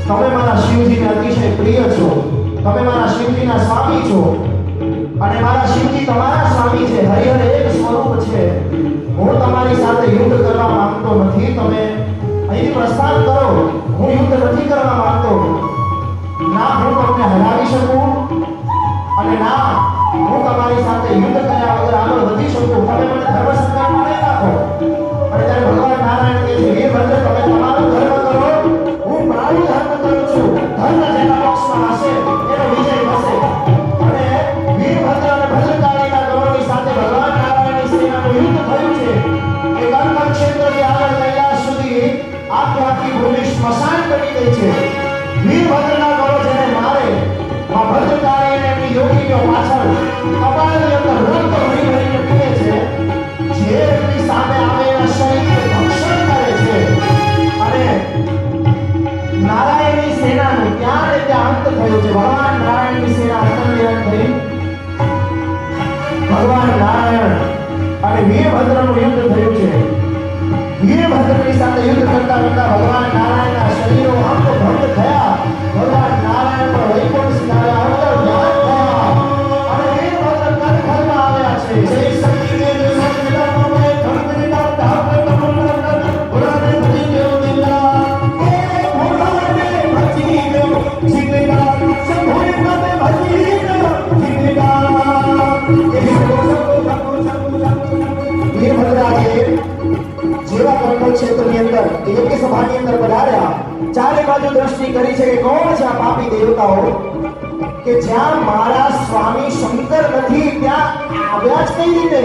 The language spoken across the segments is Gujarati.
તમે મારા શિવજીને અતિશય પ્રિય છો, તમે મારા શિવજીના સ્વામી છો અને મારા શિવજી તમારા સ્વામી છે, હરિહર એક સ્વરૂપ છે. હું તમારી સાથે યુદ્ધ કરવા માંગતો નથી. તમે અહીં પ્રસ્થાન કરો. હું યુદ્ધ નથી કરવા માંગતો. ના હું તમને હરાવી શકું અને ના હું તમારી સાથે યુદ્ધ કર્યા વગર આગળ વધી શકું. તમે મને ધર્મ સંકટમાં નહીં નાખો. અને ત્યારે ભગવાન નારાયણ કહે છે, હે ભદ્ર, તમે તમારો ધર્મ કરો, હું મારું ધર્મ કરું છું. ધર્મ જેના પક્ષમાં હશે એનો વિજય થશે. અને વીરભદ્ર અને ભદ્રકાળીના ગૌરવની સાથે ભગવાન નારાયણની સેનાનું યુદ્ધ થયું છે. એ ગંગા ક્ષેત્રથી આગળ કૈલાસ સુધી આખી ભૂમિ સ્મશાન બની ગઈ છે. વીરભદ્રના ગૌરવ જેને મારે, માં ભદ્રકાળી અને એમની યોગીઓ પાછળ કપાળની અંદર રક્ત ભરી ભરીને પીએ છે. જે એમની સામે આવે એના શરીરનું ભક્ષણ કરે છે. અને નારાયણની સેનાનું ત્યાં ને ત્યાં અંત થયો છે. ભગવાન નારાયણની સેના અંતર્યાન થઈ. ભગવાન નારાયણ અને વીરભદ્રનું યુદ્ધ થયું છે. વીરભદ્રની સાથે યુદ્ધ કરતા કરતા ભગવાન નારાયણના શરીરો અંગ ભંગ થયા. ભગવાન નારાયણ પર વૈકુંઠ સ્થાને અંદર ધ્યાન થયા અને વીરભદ્ર કનખરમાં આવ્યા છે. જય શક્તિ દેવ સચિદાનંદ મે ધર્મનિતા ધામ કમંડલ પુરાને ભજી દેવ દિલા એ ભગવાને ભજી દેવ જીવેગા સંભોય નમે ભજી દેવ જીવેગા. વીરભદ્રાએ જેવા કર્મ ક્ષેત્રની અંદર યોગ્ય સભાની અંદર પધાર્યા, ચારે બાજુ દ્રષ્ટિ કરી છે કે કોણ છે આ પાપી દેવતાઓ કે જ્યાં મારા સ્વામી શંકર નથી ત્યાં આવ્યા જ કઈ રીતે?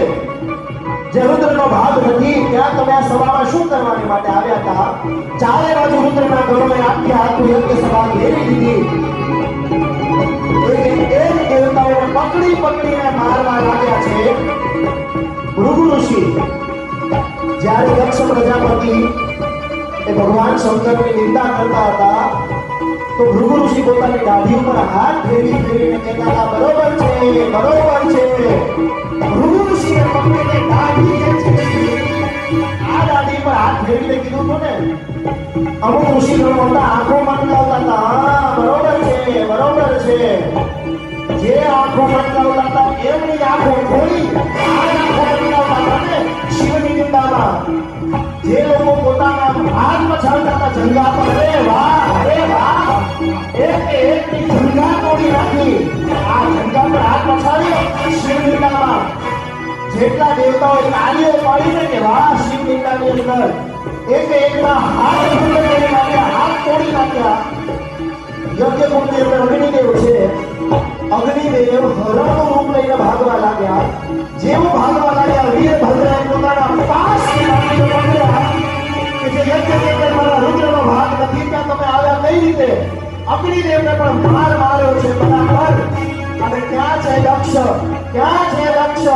જે રુદ્રનો ભાગ નથી ત્યાં તમે આ સભામાં શું કરવાની માટે આવ્યા હતા? ચારે બાજુ રુદ્રના ગણોએ આખું યોગ્ય સભા ઘેરી લીધી. એક દેવતાઓને પકડીને મારવા લાગ્યા છે. ભૃગુ ઋષિ જ્યારે દક્ષ પ્રજાપતિ એ ભગવાન શંકરની નિંદા કરતા હતા તો ભૃગુ ઋષિ પોતાની દાઢી ઉપર હાથ ફેરવીને કહેતા હતા, બરોબર છે, બરોબર છે. ભૃગુ ઋષિને પકડીને દાઢી જે છે આ દાઢી પર હાથ ફેરવીને કીધું હતું ને, અમુક ઋષિગણો હતા આંખો મંડાવતા હતા, હા બરોબર છે, બરોબર છે. જે આંખો મંડાવતા હતા એમની આંખો ખોલી આ આંખો મંડાવતા હતા ને શિવની નિંદામાં. જે લોકો પોતાના હાથ મચાવતા હતા જંગા પર, અરે વાહ, અરે વાહ, એકની જંગા તોડી નાખી. આ જંગા પર હાથ મચાવી શિવનિંદામાં જેટલા દેવતાઓ તાળીઓ પાડીને કે વાહ શિવનિંદાની અંદર એકના હાથ તોડી નાખ્યા. યજ્ઞકુંડની અંદર અગ્નિદેવ છે. અગ્નિદેવ હરણનું રૂપ લઈને ભાગવા લાગ્યા. જેવું ભાગવા લાગ્યા વીરભદ્રએ પોતાના પાસની લાકડીને પકડ્યા કે જે યજ્ઞની અંદર મારા રુદ્રનો ભાગ નથી ત્યાં તમે આવ્યા કઈ રીતે? અગ્નિદેવને પણ માર માર્યો છે બરાબર. અને ક્યાં છે દક્ષ? ક્યાં છે દક્ષ?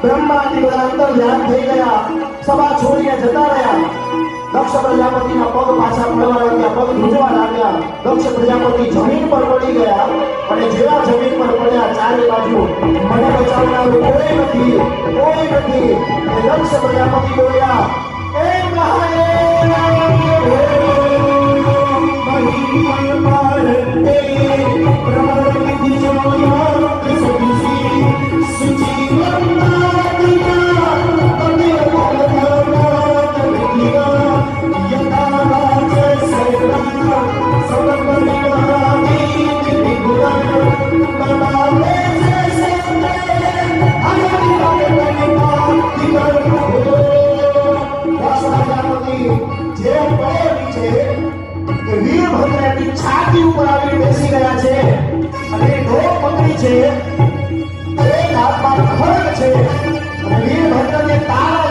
બ્રહ્માથી બધા અંદર ધ્યાન થઈ ગયા, સભા છોડીને જતા રહ્યા. દક્ષ પ્રજાપતિના પગ પાછા પડવા લાગ્યા, પગ ધ્રુજવા લાગ્યા. દક્ષ પ્રજાપતિ જમીન પર પડી ગયા અને જેવા જમીન પર પડ્યા ચારે બાજુ મને બચાવનારું કોઈ નથી, કોઈ નથી. દક્ષ પ્રજાપતિ બોલ્યા, એ છાતી ઉપર આવીને બેસી ગયા છે અને ઢોર પકડી છે. એક હાથમાં ખડગ છે અને વીરભદ્રને તારા